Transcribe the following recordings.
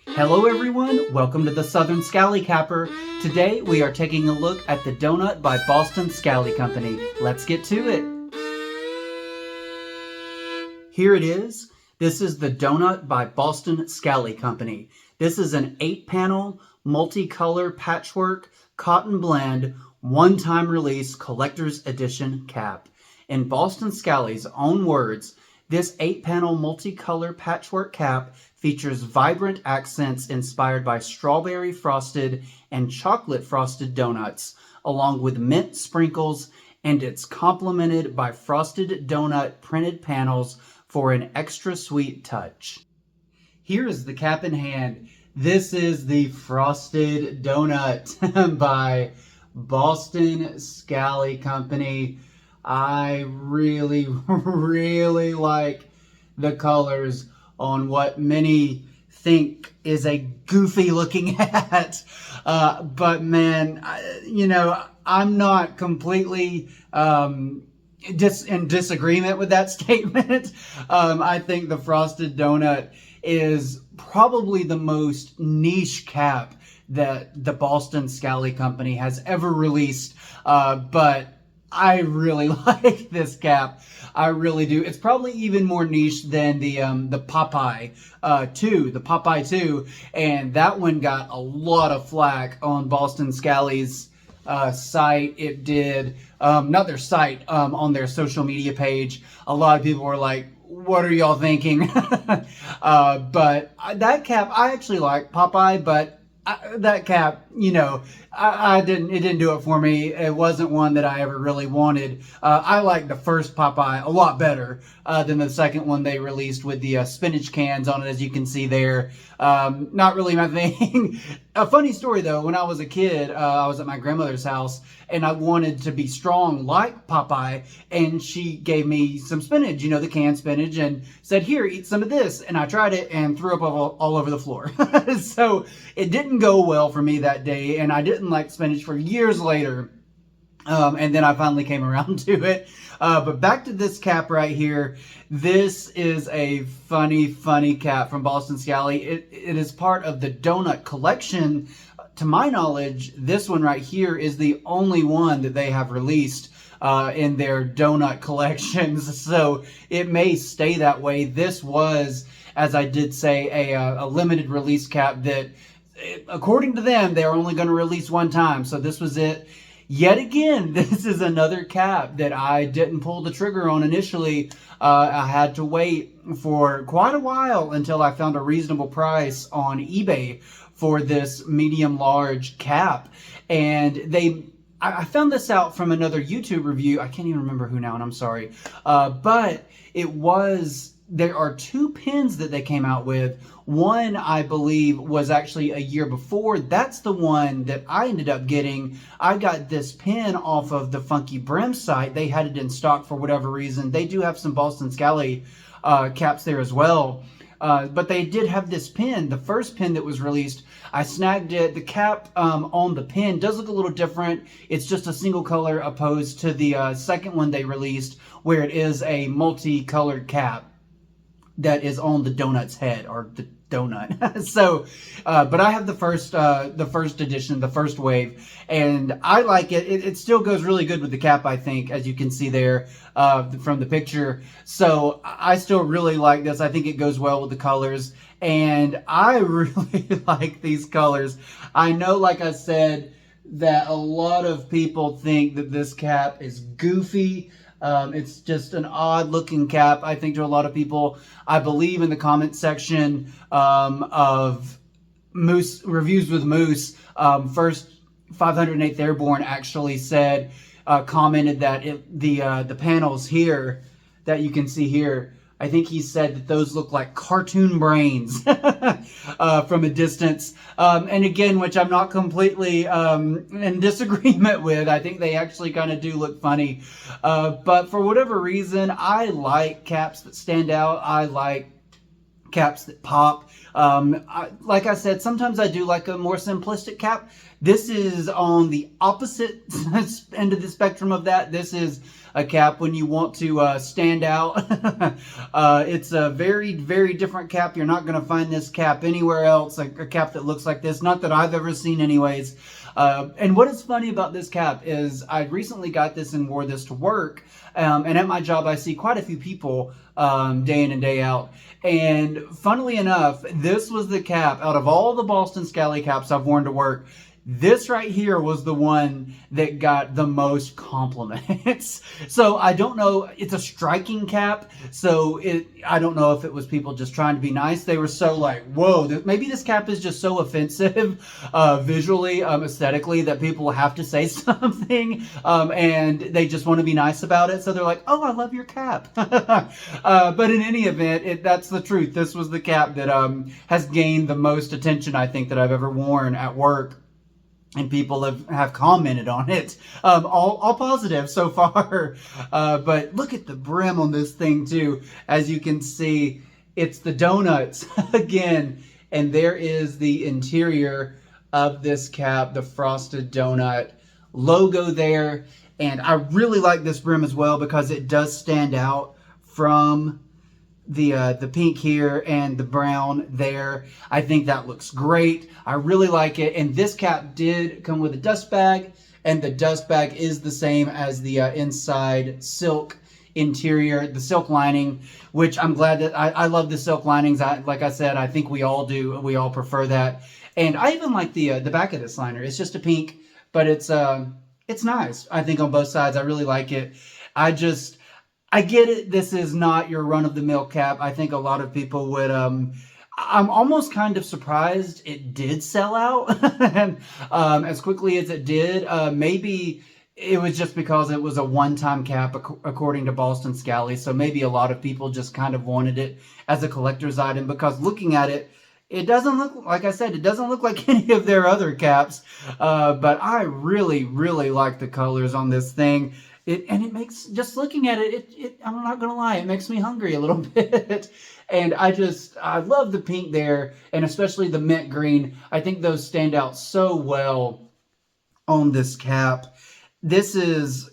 Hello everyone, welcome to the Southern Scally Capper. Today we are taking a look at the donut by Boston Scally Company. Let's get to it. Here it is. This is the donut by Boston Scally Company. This is an 8-panel, multicolor patchwork, cotton blend, one-time release collector's edition cap. In Boston Scally's own words, this 8-panel multicolor patchwork cap features vibrant accents inspired by strawberry frosted and chocolate frosted donuts, along with mint sprinkles, and it's complemented by frosted donut printed panels for an extra sweet touch. Here is the cap in hand. This is the Frosted Donut by Boston Scally Company. I really like the colors on what many think is a goofy looking hat. But man, I'm not completely in disagreement with that statement. I think the Frosted Donut is probably the most niche cap that the Boston Scally Company has ever released. But I really like this cap. I really do. It's probably even more niche than the Popeye 2, the Popeye 2, and that one got a lot of flack on Boston Scally's site. It did, not their site, on their social media page. A lot of people were like, what are y'all thinking? But that cap, I actually like Popeye, but that cap, it didn't do it for me. It wasn't one that I ever really wanted. I like the first Popeye a lot better than the second one they released with the spinach cans on it, as you can see there. Not really my thing. A funny story though, when I was a kid, I was at my grandmother's house and I wanted to be strong like Popeye, and she gave me some spinach, the canned spinach, and said, here, eat some of this. And I tried it and threw up all over the floor. So it didn't go well for me that day, and I didn't like spinach for years later. And then I finally came around to it. But back to this cap right here. This is a funny cap from Boston Scally. It is part of the donut collection. To my knowledge, this one right here is the only one that they have released in their donut collections. So it may stay that way. This was, as I did say, a limited release cap that, according to them, they're only going to release one time. So this was it. Yet again, this is another cap that I didn't pull the trigger on initially. I had to wait for quite a while until I found a reasonable price on eBay for this medium large cap. And I found this out from another YouTube review. I can't even remember who now, and I'm sorry. But there are 2 pins that they came out with. One, I believe, was actually a year before. That's the one that I ended up getting. I got this pin off of the Funky Brim site. They had it in stock for whatever reason. They do have some Boston Scally caps there as well. But they did have this pin, the first pin that was released. I snagged it. The cap on the pin does look a little different. It's just a single color opposed to the second one they released, where it is a multicolored cap that is on the donut's head, or the donut. So, but I have the first edition, the first wave, and I like it. It still goes really good with the cap, I think, as you can see there from the picture. So I still really like this. I think it goes well with the colors, and I really like these colors. I know, like I said, that a lot of people think that this cap is goofy. It's just an odd looking cap, I think, to a lot of people. I believe in the comment section of Moose Reviews with Moose, first 508th Airborne actually said, commented that the panels here that you can see here, I think he said that those look like cartoon brains from a distance. And again, which I'm not completely in disagreement with. I think they actually kind of do look funny. But for whatever reason, I like caps that stand out. I like caps that pop. Like I said, sometimes I do like a more simplistic cap. This is on the opposite end of the spectrum of that. This is a cap when you want to stand out. It's a very, very different cap. You're not going to find this cap anywhere else, a cap that looks like this. Not that I've ever seen anyways. And what is funny about this cap is I recently got this and wore this to work. And at my job, I see quite a few people day in and day out. And funnily enough, this was the cap out of all the Boston Scally caps I've worn to work. This right here was the one that got the most compliments. So I don't know, it's a striking cap. So I don't know if it was people just trying to be nice. They were so like, whoa, maybe this cap is just so offensive visually, aesthetically, that people have to say something and they just want to be nice about it. So they're like, oh, I love your cap. But in any event, that's the truth. This was the cap that has gained the most attention, I think, that I've ever worn at work. And people have commented on it, all positive so far. But look at the brim on this thing too. As you can see, it's the donuts again. And there is the interior of this cap, the frosted donut logo there. And I really like this brim as well because it does stand out from the pink here and the brown there. I think that looks great. I really like it. And this cap did come with a dust bag, and the dust bag is the same as the inside silk interior, the silk lining, which I'm glad that I love the silk linings. Like I said, I think we all do. We all prefer that. And I even like the back of this liner. It's just a pink, but it's nice. I think on both sides, I really like it. I get it. This is not your run-of-the-mill cap. I think a lot of people would. I'm almost kind of surprised it did sell out and as quickly as it did. Maybe it was just because it was a one-time cap, according to Boston Scally. So maybe a lot of people just kind of wanted it as a collector's item because looking at it, it doesn't look, like I said, it doesn't look like any of their other caps. But I really, really like the colors on this thing. And it makes, just looking at it, I'm not going to lie, it makes me hungry a little bit. And I love the pink there, and especially the mint green. I think those stand out so well on this cap. This is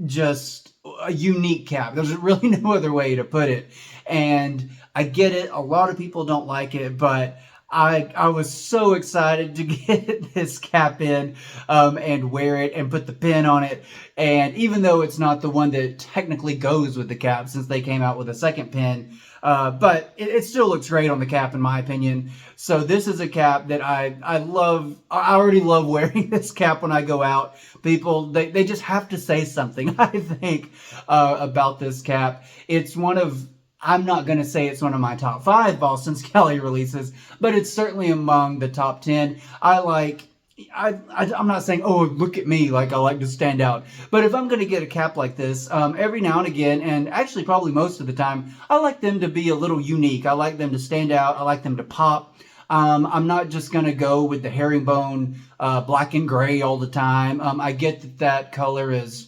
just a unique cap. There's really no other way to put it. And I get it, a lot of people don't like it, but I was so excited to get this cap in and wear it and put the pin on it. And even though it's not the one that technically goes with the cap, since they came out with a second pin, but it still looks great on the cap in my opinion. So this is a cap that I love. I already love wearing this cap when I go out. People, they just have to say something, I think, about this cap. It's one of, I'm not going to say it's one of my top 5 Boston Scally releases, but it's certainly among the top 10. I'm not saying, oh, look at me, like I like to stand out. But if I'm going to get a cap like this, every now and again, and actually probably most of the time, I like them to be a little unique. I like them to stand out. I like them to pop. I'm not just going to go with the herringbone black and gray all the time. I get that color is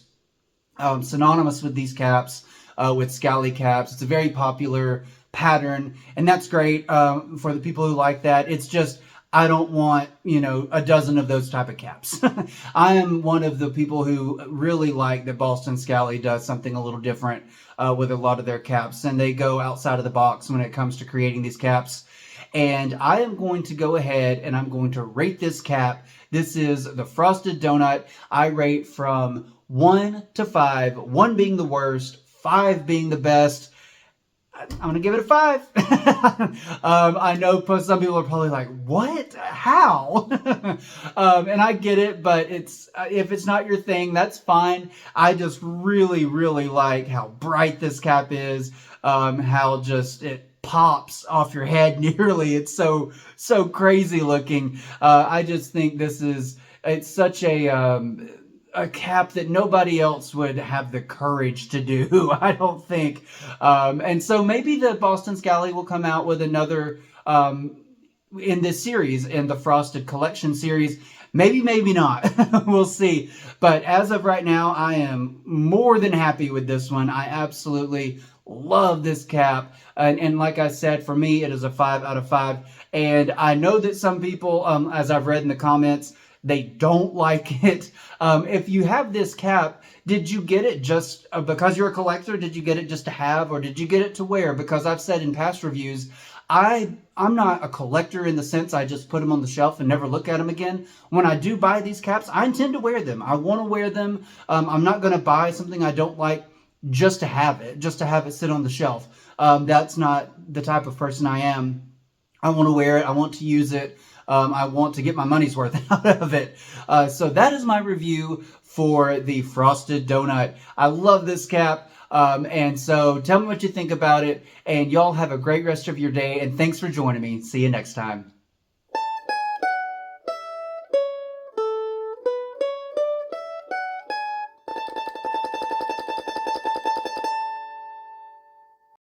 synonymous with these caps. With Scally caps. It's a very popular pattern, and that's great for the people who like that. It's just, I don't want, a dozen of those type of caps. I am one of the people who really like that Boston Scally does something a little different with a lot of their caps, and they go outside of the box when it comes to creating these caps. And I am going to go ahead and I'm going to rate this cap. This is the Frosted Donut. I rate from 1 to 5, 1 being the worst, 5 being the best. I'm going to give it a 5. I know some people are probably like, what? How? And I get it, but if it's not your thing, that's fine. I just really, really like how bright this cap is, how just it pops off your head nearly. It's so crazy looking. I just think it's such a cap that nobody else would have the courage to do, I don't think. And so maybe the Boston Scally will come out with another in this series, in the Frosted Collection series. Maybe, maybe not. We'll see. But as of right now, I am more than happy with this one. I absolutely love this cap. And like I said, for me, it is a 5 out of 5. And I know that some people, as I've read in the comments, They don't like it. If you have this cap, did you get it just because you're a collector? Did you get it just to have, or did you get it to wear? Because I've said in past reviews, I'm not a collector in the sense I just put them on the shelf and never look at them again. When I do buy these caps, I intend to wear them. I want to wear them. I'm not going to buy something I don't like just to have it sit on the shelf. That's not the type of person I am. I want to wear it. I want to use it. I want to get my money's worth out of it. So that is my review for the Frosted Donut. I love this cap. And so tell me what you think about it. And y'all have a great rest of your day. And thanks for joining me. See you next time.